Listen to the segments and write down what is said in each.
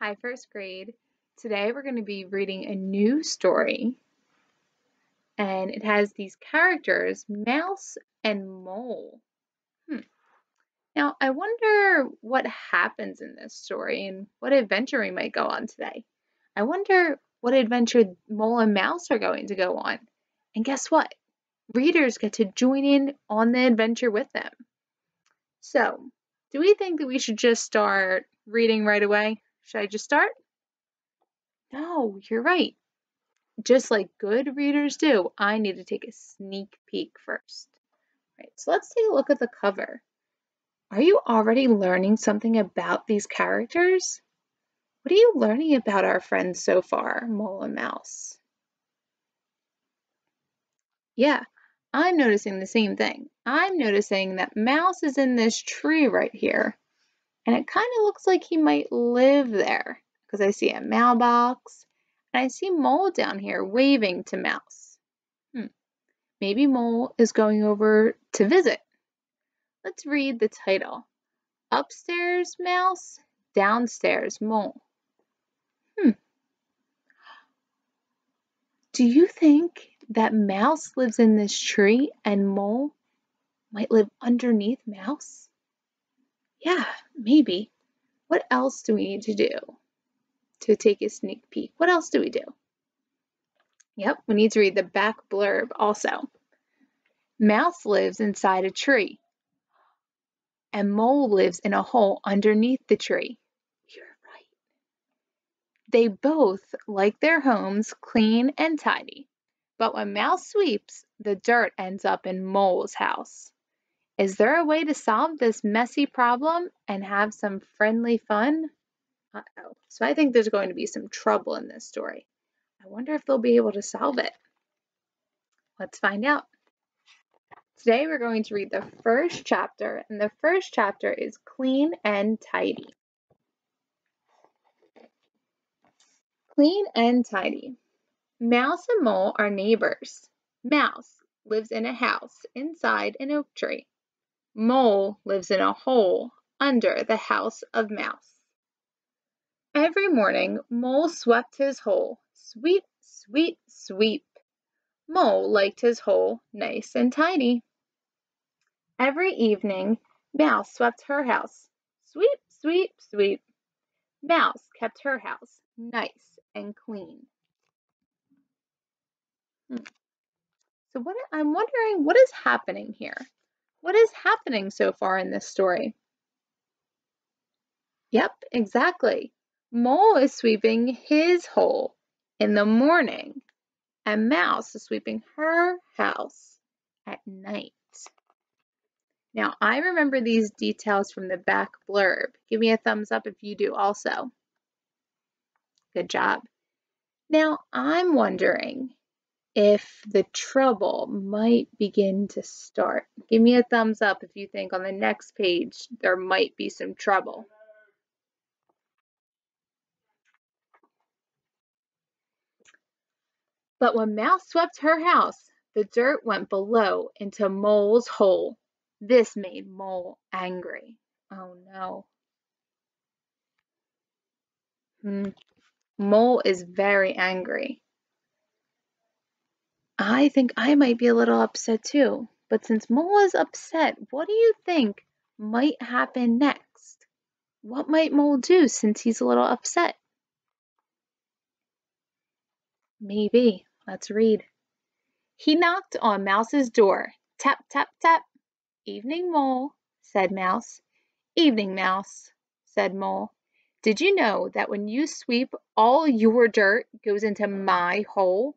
Hi, first grade. Today we're going to be reading a new story, and it has these characters, Mouse and Mole. Now, I wonder what happens in this story and what adventure we might go on today. I wonder what adventure Mole and Mouse are going to go on. And guess what? Readers get to join in on the adventure with them. So, do we think that we should just start reading right away? Should I just start? No, you're right. Just like good readers do, I need to take a sneak peek first. Right, so let's take a look at the cover. Are you already learning something about these characters? What are you learning about our friends so far, Mole and Mouse? Yeah, I'm noticing the same thing. I'm noticing that Mouse is in this tree right here, and it kind of looks like he might live there because I see a mailbox and I see Mole down here waving to Mouse. Maybe Mole is going over to visit. Let's read the title. Upstairs Mouse, downstairs Mole. Do you think that Mouse lives in this tree and Mole might live underneath Mouse? Yeah, maybe. What else do we need to do to take a sneak peek? What else do we do? Yep, we need to read the back blurb also. Mouse lives inside a tree, and Mole lives in a hole underneath the tree. You're right. They both like their homes clean and tidy, but when Mouse sweeps, the dirt ends up in Mole's house. Is there a way to solve this messy problem and have some friendly fun? Uh-oh. So I think there's going to be some trouble in this story. I wonder if they'll be able to solve it. Let's find out. Today we're going to read the first chapter, and the first chapter is Clean and Tidy. Clean and tidy. Mouse and Mole are neighbors. Mouse lives in a house inside an oak tree. Mole lives in a hole under the house of Mouse. Every morning, Mole swept his hole. Sweep, sweep, sweep. Mole liked his hole nice and tidy. Every evening, Mouse swept her house. Sweep, sweep, sweep. Mouse kept her house nice and clean. So I'm wondering, what is happening here? What is happening so far in this story? Yep, exactly. Mole is sweeping his hole in the morning, and Mouse is sweeping her house at night. Now, I remember these details from the back blurb. Give me a thumbs up if you do also. Good job. Now, I'm wondering if the trouble might begin to start. Give me a thumbs up if you think on the next page there might be some trouble. But when Mouse swept her house, the dirt went below into Mole's hole. This made Mole angry. Oh no. Mole is very angry. I think I might be a little upset too. But since Mole is upset, what do you think might happen next? What might Mole do since he's a little upset? Maybe. Let's read. He knocked on Mouse's door. Tap, tap, tap. Evening, Mole, said Mouse. Evening, Mouse, said Mole. Did you know that when you sweep, all your dirt goes into my hole?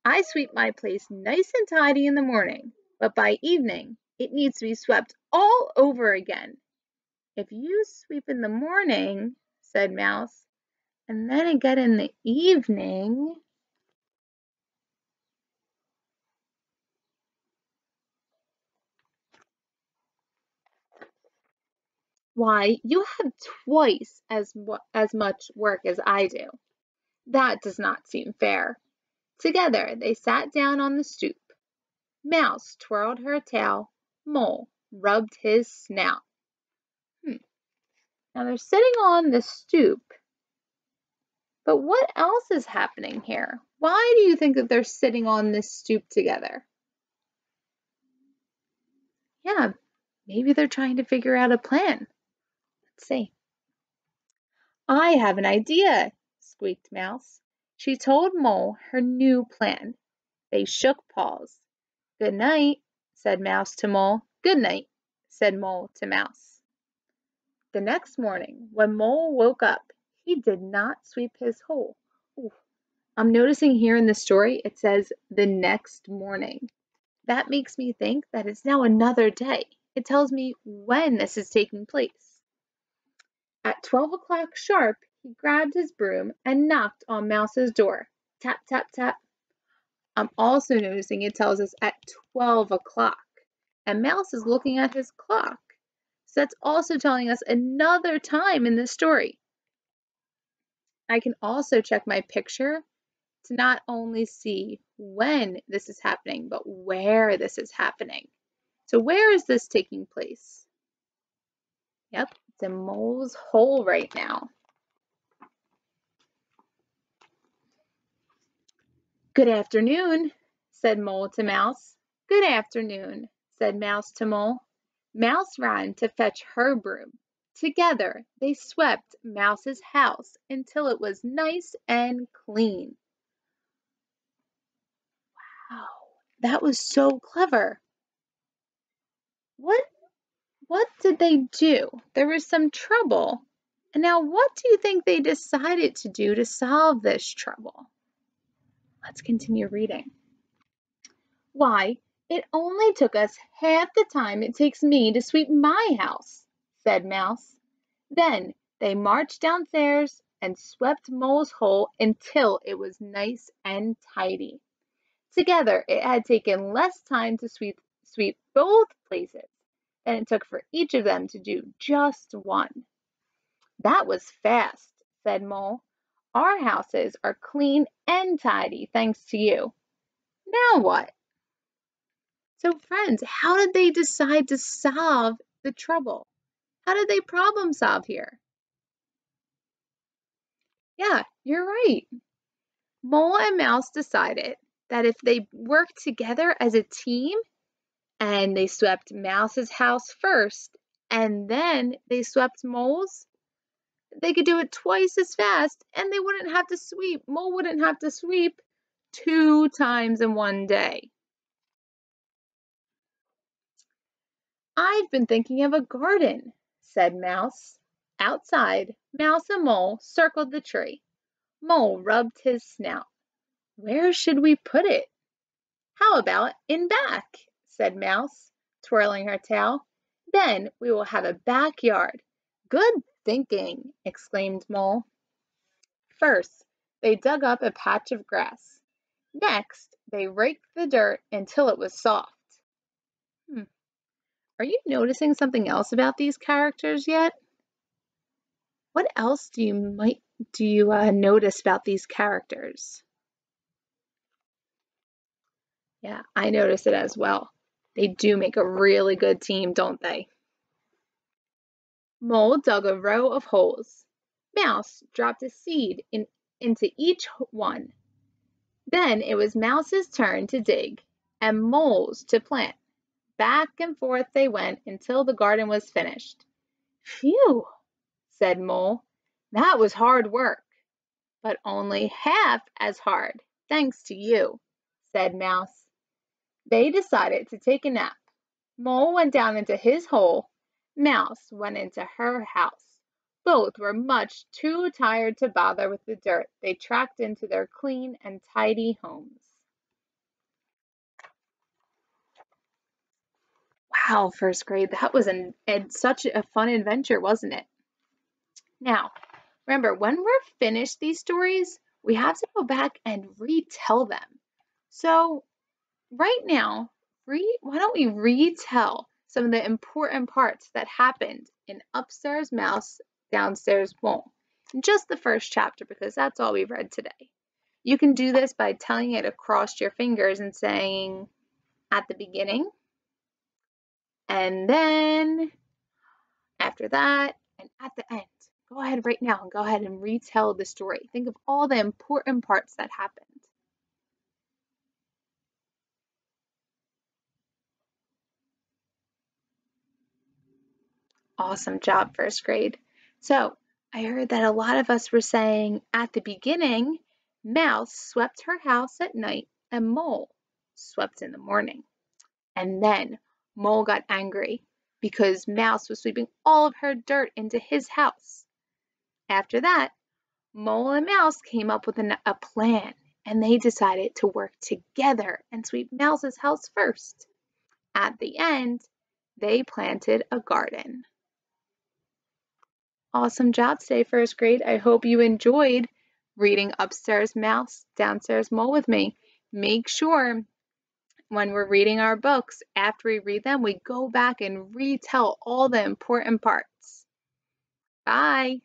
I sweep my place nice and tidy in the morning, but by evening, it needs to be swept all over again. If you sweep in the morning, said Mouse, and then again in the evening, why, you have twice as much work as I do. That does not seem fair. Together they sat down on the stoop. Mouse twirled her tail. Mole rubbed his snout. Now they're sitting on the stoop, But what else is happening here? Why do you think that they're sitting on this stoop together? Yeah, maybe they're trying to figure out a plan. Let's see. I have an idea, squeaked Mouse. She told Mole her new plan. They shook paws. Good night, said Mouse to Mole. Good night, said Mole to Mouse. The next morning, when Mole woke up, he did not sweep his hole. Ooh. I'm noticing here in the story it says the next morning. That makes me think that it's now another day. It tells me when this is taking place. At 12 o'clock sharp, he grabbed his broom and knocked on Mouse's door. Tap, tap, tap. I'm also noticing it tells us at 12 o'clock, and Mouse is looking at his clock. So that's also telling us another time in this story. I can also check my picture to not only see when this is happening, but where this is happening. So where is this taking place? Yep, it's in Mole's hole right now. Good afternoon, said Mole to Mouse. Good afternoon, said Mouse to Mole. Mouse ran to fetch her broom. Together they swept Mouse's house until it was nice and clean. Wow, that was so clever. What did they do? There was some trouble. And now what do you think they decided to do to solve this trouble? Let's continue reading. Why, it only took us half the time it takes me to sweep my house, said Mouse. Then they marched downstairs and swept Mole's hole until it was nice and tidy. Together, it had taken less time to sweep both places than it took for each of them to do just one. That was fast, said Mole. Our houses are clean and tidy thanks to you. Now what? So, friends, how did they decide to solve the trouble? How did they problem solve here? Yeah, you're right. Mole and Mouse decided that if they worked together as a team and they swept Mouse's house first and then they swept Mole's, they could do it twice as fast and they wouldn't have to sweep. Mole wouldn't have to sweep 2 times in one day. I've been thinking of a garden, said Mouse. Outside, Mouse and Mole circled the tree. Mole rubbed his snout. Where should we put it? How about in back, said Mouse, twirling her tail. Then we will have a backyard. Good thinking, exclaimed Mole. First, they dug up a patch of grass. Next, they raked the dirt until it was soft. Are you noticing something else about these characters yet? What else do you notice about these characters? Yeah, I notice it as well. They do make a really good team, don't they? Mole dug a row of holes. Mouse dropped a seed into each one. Then it was Mouse's turn to dig and Mole's to plant. Back and forth they went until the garden was finished. Phew, said Mole. That was hard work, but only half as hard, thanks to you, said Mouse. They decided to take a nap. Mole went down into his hole. Mouse went into her house. Both were much too tired to bother with the dirt. They tracked into their clean and tidy homes. Wow, first grade, that was such a fun adventure, wasn't it? Now, remember, when we're finished these stories, we have to go back and retell them. So right now, why don't we retell some of the important parts that happened in Upstairs Mouse, Downstairs Mole? Just the first chapter, because that's all we've read today. You can do this by telling it across your fingers and saying at the beginning, and then after that, and at the end. Go ahead right now and go ahead and retell the story. Think of all the important parts that happened. Awesome job, first grade. So, I heard that a lot of us were saying at the beginning, Mouse swept her house at night and Mole swept in the morning. And then Mole got angry because Mouse was sweeping all of her dirt into his house. After that, Mole and Mouse came up with a plan and they decided to work together and sweep Mouse's house first. At the end, they planted a garden. Awesome job today, first grade. I hope you enjoyed reading Upstairs Mouse, Downstairs Mole with me. Make sure when we're reading our books, after we read them, we go back and retell all the important parts. Bye.